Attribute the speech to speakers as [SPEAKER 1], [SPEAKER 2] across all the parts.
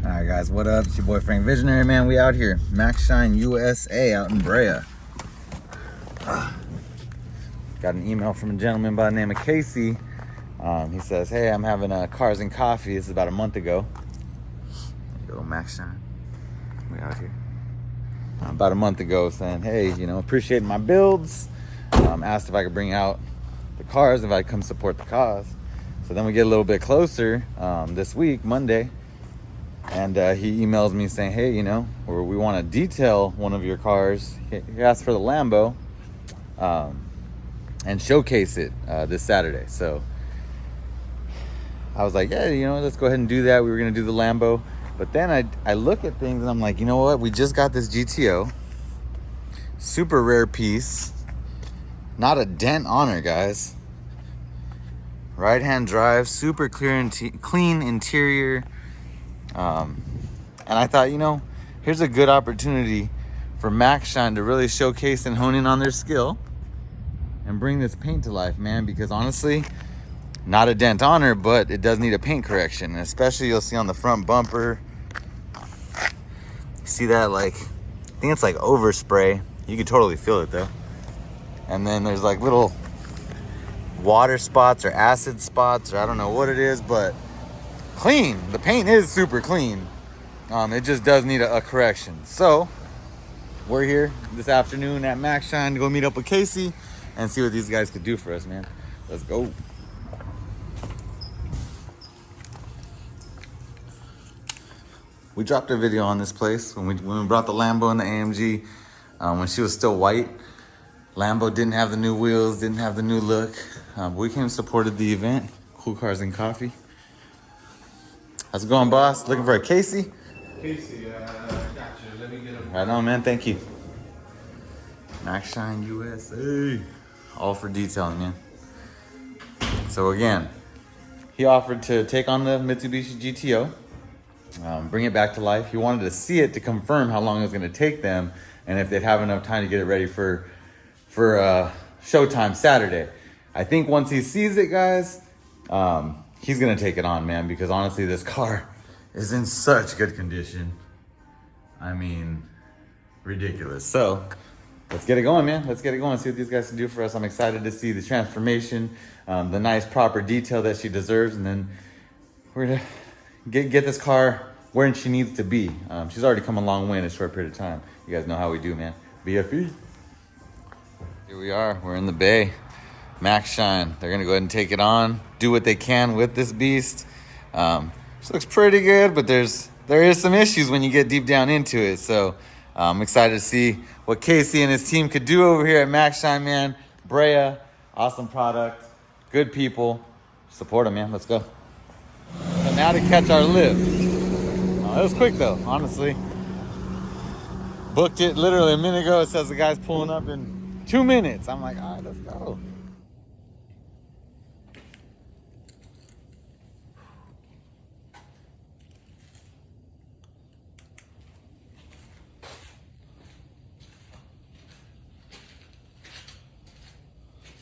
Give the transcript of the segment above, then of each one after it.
[SPEAKER 1] All right, guys, what up? It's your boy Frank Visionary, man. We out here, Max Shine USA out in Brea. Got an email from a gentleman by the name of Casey. He says, hey, I'm having a cars and coffee. This is about a month ago. There you go, Max Shine. We out here. About a month ago saying, hey, appreciating my builds. Asked if I could bring out the cars, if I could come support the cause. So then we get a little bit closer this week, Monday. And he emails me saying, hey, we want to detail one of your cars. He asked for the Lambo and showcase it this Saturday. So I was like, yeah, let's go ahead and do that. We were going to do the Lambo. But then I look at things and I'm like, you know what? We just got this GTO. Super rare piece. Not a dent on her, guys. Right-hand drive, super clear clean interior. And I thought, here's a good opportunity for Max Shine to really showcase and hone in on their skill and bring this paint to life, man, because honestly, not a dent on her, but it does need a paint correction. And especially you'll see on the front bumper, you see that, I think it's like overspray. You can totally feel it though. And then there's like little water spots or acid spots, or I don't know what it is, but clean. The paint is super clean. It just does need a correction. So we're here this afternoon at Max Shine to go meet up with Casey and see what these guys could do for us, man. Let's go. We dropped a video on this place when we brought the Lambo and the AMG when she was still white. Lambo didn't have the new wheels, didn't have the new look. We came and supported the event. Cool Cars and Coffee. How's it going, boss? Looking for a Casey?
[SPEAKER 2] Casey, got you. Let me get him.
[SPEAKER 1] Right on, man. Thank you. Max Shine USA. All for detailing, man. So again, he offered to take on the Mitsubishi GTO, bring it back to life. He wanted to see it to confirm how long it was going to take them and if they'd have enough time to get it ready for showtime Saturday. I think once he sees it, guys, he's gonna take it on, man, because honestly, this car is in such good condition. I mean, ridiculous. So let's get it going, man. Let's get it going. See what these guys can do for us. I'm excited to see the transformation, the nice proper detail that she deserves, and then we're gonna get this car where she needs to be. She's already come a long way in a short period of time. You guys know how we do, man. VFE. Here we are. We're in the bay. Max Shine. They're gonna go ahead and take it on, do what they can with this beast. This looks pretty good, but there is some issues when you get deep down into it. So I'm excited to see what Casey and his team could do over here at Max Shine, man. Brea, awesome product, good people. Support them, man. Let's go. So now to catch our lift. It was quick though, honestly. Booked it literally a minute ago. It says the guy's pulling up in 2 minutes. I'm like, all right, let's go.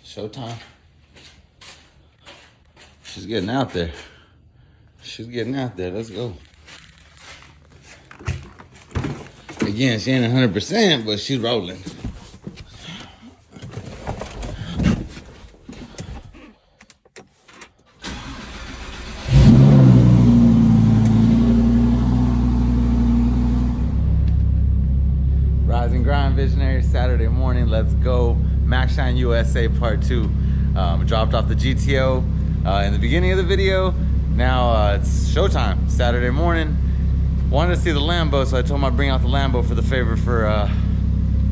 [SPEAKER 1] Showtime. She's getting out there. She's getting out there. Let's go. Again, she ain't 100%, but she's rolling. Rise and grind, visionary. Saturday morning. Let's go. Max Shine USA Part 2. Dropped off the GTO in the beginning of the video. Now it's showtime, Saturday morning. Wanted to see the Lambo, so I told him I'd bring out the Lambo for the favor for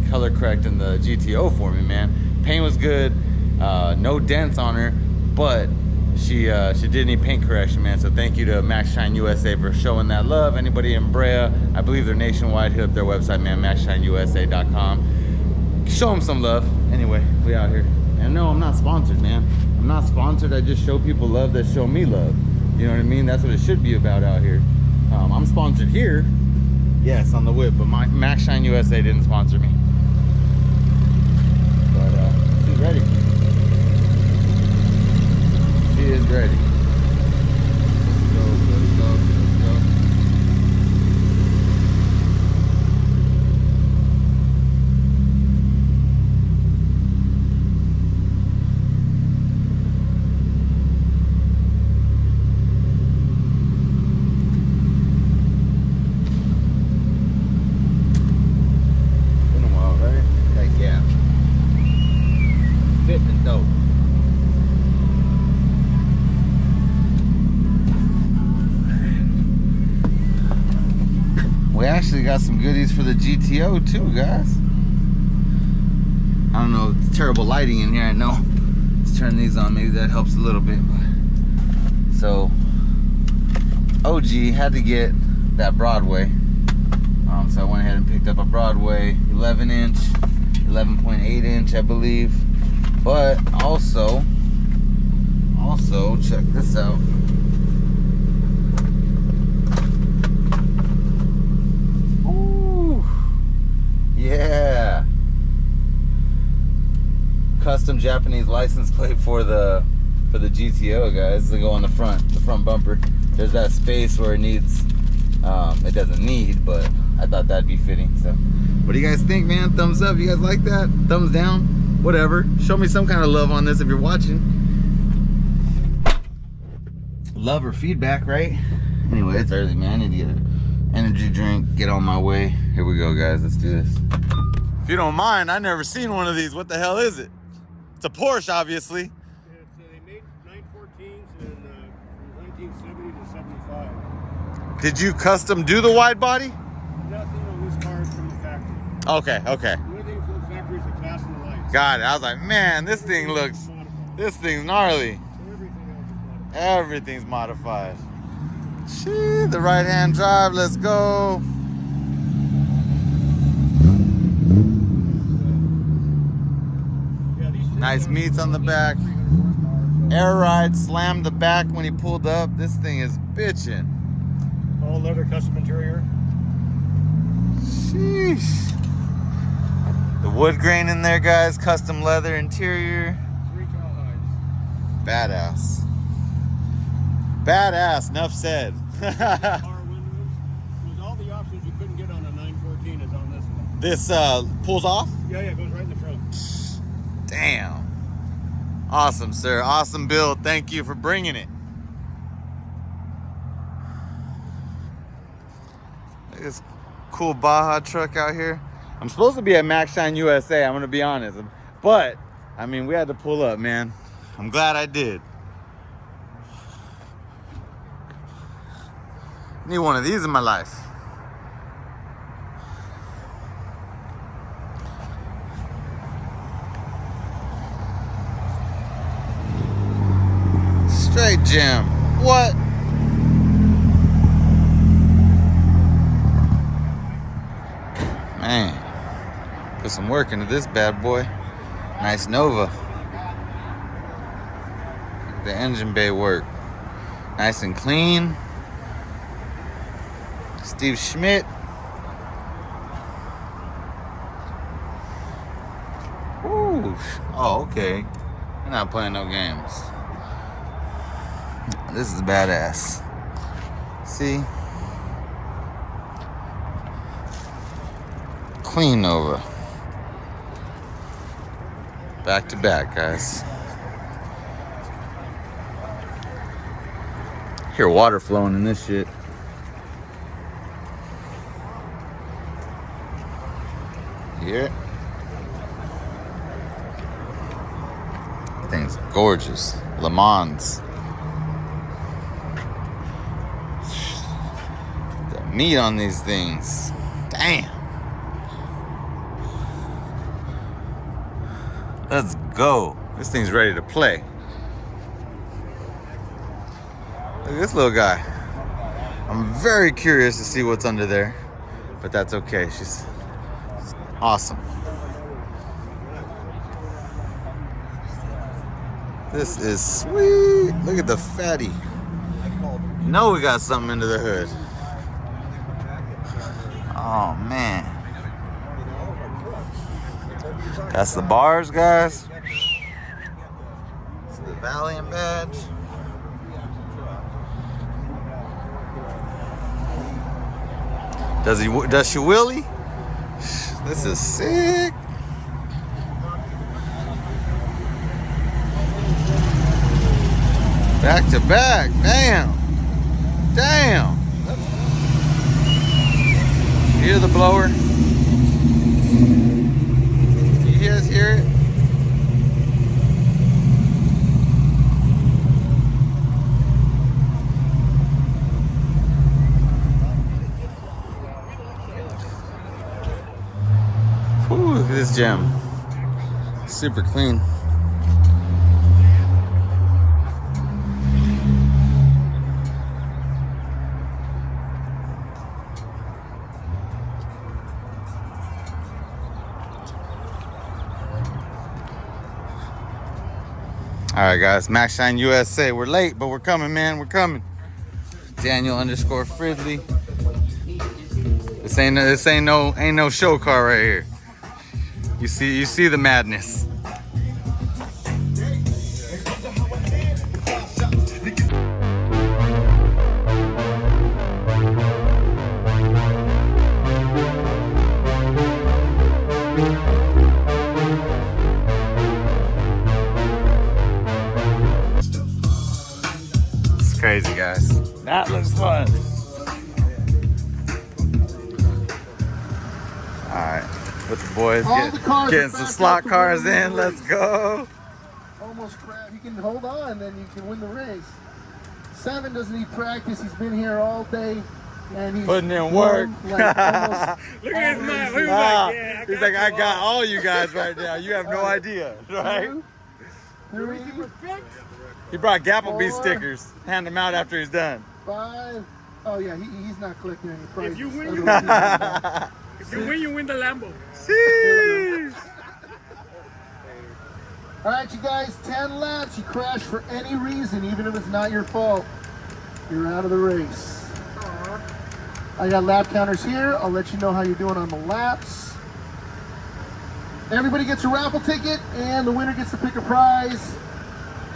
[SPEAKER 1] color correcting the GTO for me, man. Paint was good, no dents on her, but she did need paint correction, man. So thank you to Max Shine USA for showing that love. Anybody in Brea, I believe they're nationwide, hit up their website, man, maxshineusa.com. Show them some love. Anyway, we out here. And no, I'm not sponsored, man. I'm not sponsored. I just show people love that show me love. You know what I mean? That's what it should be about out here. I'm sponsored here, yes, on the whip, but Max Shine USA didn't sponsor me. But she's ready. She is ready. Let's go, let's go, let's go. actually got some goodies for the GTO too, guys. I don't know, it's terrible lighting in here, I know. Let's turn these on, maybe that helps a little bit. So, OG had to get that Broadway. So I went ahead and picked up a Broadway 11 inch, 11.8 inch, I believe. But also, check this out. Ooh, yeah. Custom Japanese license plate for the GTO, guys. They go on the front bumper. There's that space where it needs, it doesn't need, but I thought that'd be fitting. So, what do you guys think, man? Thumbs up. You guys like that? Thumbs down? Whatever. Show me some kind of love on this if you're watching. Love or feedback, right? Anyway, it's early, man. I need to get an energy drink, get on my way. Here we go, guys. Let's do this. If you don't mind, I've never seen one of these. What the hell is it? It's a Porsche, obviously.
[SPEAKER 2] Yeah, they made 914s in from 1970 to 75.
[SPEAKER 1] Did you custom do the wide body?
[SPEAKER 2] Nothing on this car is from the factory.
[SPEAKER 1] Okay.
[SPEAKER 2] The only thing from the factory is the glass and the lights.
[SPEAKER 1] Got it. I was like, man, this thing looks, this thing's gnarly. Everything's modified. Gee, the right-hand drive, let's go. Nice meats on the back. Air ride, slammed the back when he pulled up. This thing is bitching.
[SPEAKER 2] All leather custom interior.
[SPEAKER 1] Sheesh. The wood grain in there, guys. Custom leather interior.
[SPEAKER 2] 3 cowhides.
[SPEAKER 1] Badass. Badass, enough said.
[SPEAKER 2] Power windows. With all the options you couldn't get on a 914 is on this one.
[SPEAKER 1] This pulls off?
[SPEAKER 2] Yeah, it goes right in the trunk.
[SPEAKER 1] Damn. Awesome, sir. Awesome build. Thank you for bringing it. Look at this cool Baja truck out here. I'm supposed to be at Max Shine USA, I'm going to be honest. But, I mean, we had to pull up, man. I'm glad I did. Need one of these in my life. Straight gem. What? Man, put some work into this bad boy. Nice Nova. The engine bay work. Nice and clean. Steve Schmidt. Ooh. Oh, okay. You're not playing no games. This is badass. See? Clean Nova. Back to back, guys. Hear water flowing in this shit. Hear it? Thing's gorgeous. Le Mans. The meat on these things. Damn. Let's go. This thing's ready to play. Look at this little guy. I'm very curious to see what's under there, but that's okay. She's awesome. This is sweet. Look at the fatty. Know we got something under the hood. Oh man. That's the bars, guys. It's the Valiant badge. Does she wheelie? This is sick. Back to back. Damn. Damn. You hear the blower? You guys hear it? this gem. Super clean. All right, guys, Max Shine USA. We're late, but we're coming, man. We're coming. Daniel_Fridley. This ain't no show car right here. You see the madness. It's crazy, guys. That looks fun. All right, with the boys getting some slot cars in. Let's go.
[SPEAKER 3] Almost crap. You can hold on, then you can win the race. 7 doesn't need practice. He's been here all day, and he's
[SPEAKER 1] putting in work.
[SPEAKER 3] Like almost
[SPEAKER 2] Look at his man. Look at
[SPEAKER 1] He's like, I got all you guys right now. You have no idea, right?
[SPEAKER 3] 3,
[SPEAKER 1] He brought Gapplebee's stickers. Hand them out after he's done.
[SPEAKER 3] 5. Oh yeah, he's not collecting any prizes.
[SPEAKER 2] If you win, you win the Lambo.
[SPEAKER 1] Sheesh.
[SPEAKER 3] All right, you guys, 10 laps. You crash for any reason, even if it's not your fault, you're out of the race. I got lap counters here. I'll let you know how you're doing on the laps. Everybody gets a raffle ticket, and the winner gets to pick a prize.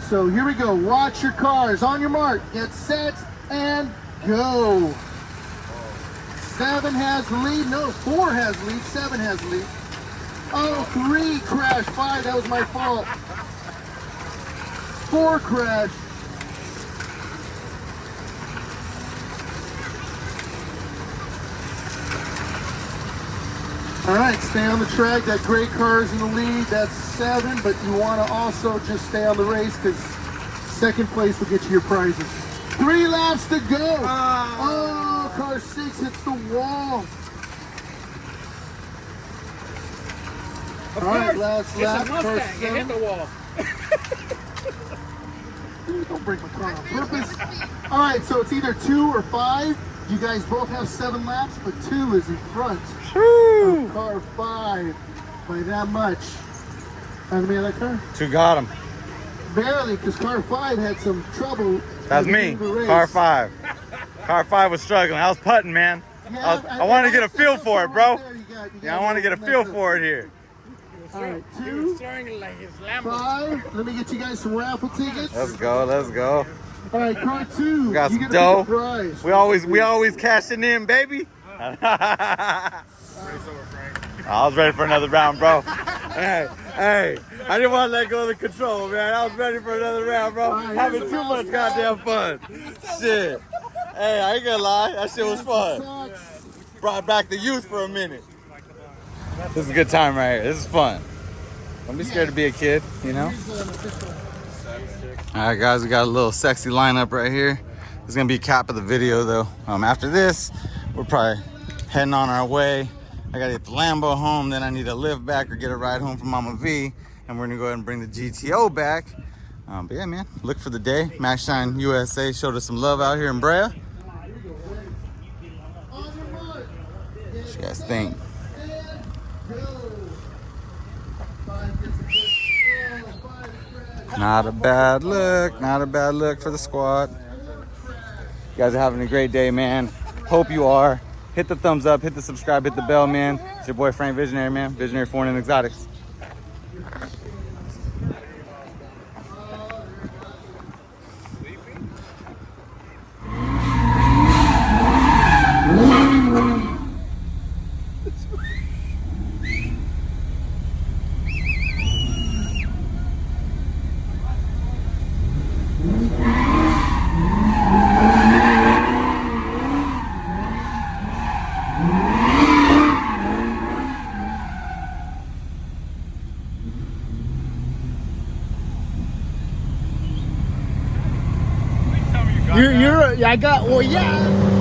[SPEAKER 3] So here we go. Watch your cars. On your mark. Get set and go. 7 has the lead. No, 4 has the lead. 7 has the lead. Oh, 3 crashed. 5, that was my fault. 4 crashed. All right, stay on the track. That gray car is in the lead. That's 7, but you want to also just stay on the race because second place will get you your prizes. 3 laps to go. Oh, car 6 hits the wall. All right, last lap. Car 7.
[SPEAKER 2] Hit the wall.
[SPEAKER 3] Don't break my car on purpose. All right, so it's either 2 or 5. You guys both have 7 laps, but 2 is in front of car 5 by that much. How many of that car?
[SPEAKER 1] 2 got him.
[SPEAKER 3] Barely, because car 5 had some trouble.
[SPEAKER 1] That's me. Car 5. Car 5 was struggling. I was putting, man.
[SPEAKER 3] Yeah,
[SPEAKER 1] I wanted to get a feel for it, bro.
[SPEAKER 3] You
[SPEAKER 1] Yeah, I want to get a feel for it here.
[SPEAKER 3] All right,
[SPEAKER 2] He was
[SPEAKER 3] 2,
[SPEAKER 2] throwing like his Lambo.
[SPEAKER 3] 5. Let me get you guys some raffle tickets.
[SPEAKER 1] Let's go. Let's go.
[SPEAKER 3] All right, car 2.
[SPEAKER 1] Got
[SPEAKER 3] you
[SPEAKER 1] some
[SPEAKER 3] get a
[SPEAKER 1] dough.
[SPEAKER 3] prize.
[SPEAKER 1] We always cashing in, baby. I was ready for another round, bro. Hey, I didn't want to let go of the control, man. I was ready for another round, bro. Having too much goddamn fun. Shit. Hey, I ain't gonna lie. That shit was fun. Brought back the youth for a minute. This is a good time right here. This is fun. Don't be scared to be a kid, you know? All right, guys, we got a little sexy lineup right here. This is gonna be a cap of the video, though. After this, we're probably heading on our way. I gotta get the Lambo home, then I need to live back or get a ride home from Mama V, and we're gonna go ahead and bring the GTO back. But yeah, man, look for the day. Max Shine USA showed us some love out here in Brea. What you guys think? Not a bad look. Not a bad look for the squad. You guys are having a great day, man. Hope you are. Hit the thumbs up, hit the subscribe, hit the bell, man. It's your boy Frank Visionary, man. Visionary Foreign and Exotics.
[SPEAKER 3] I got, well, yeah.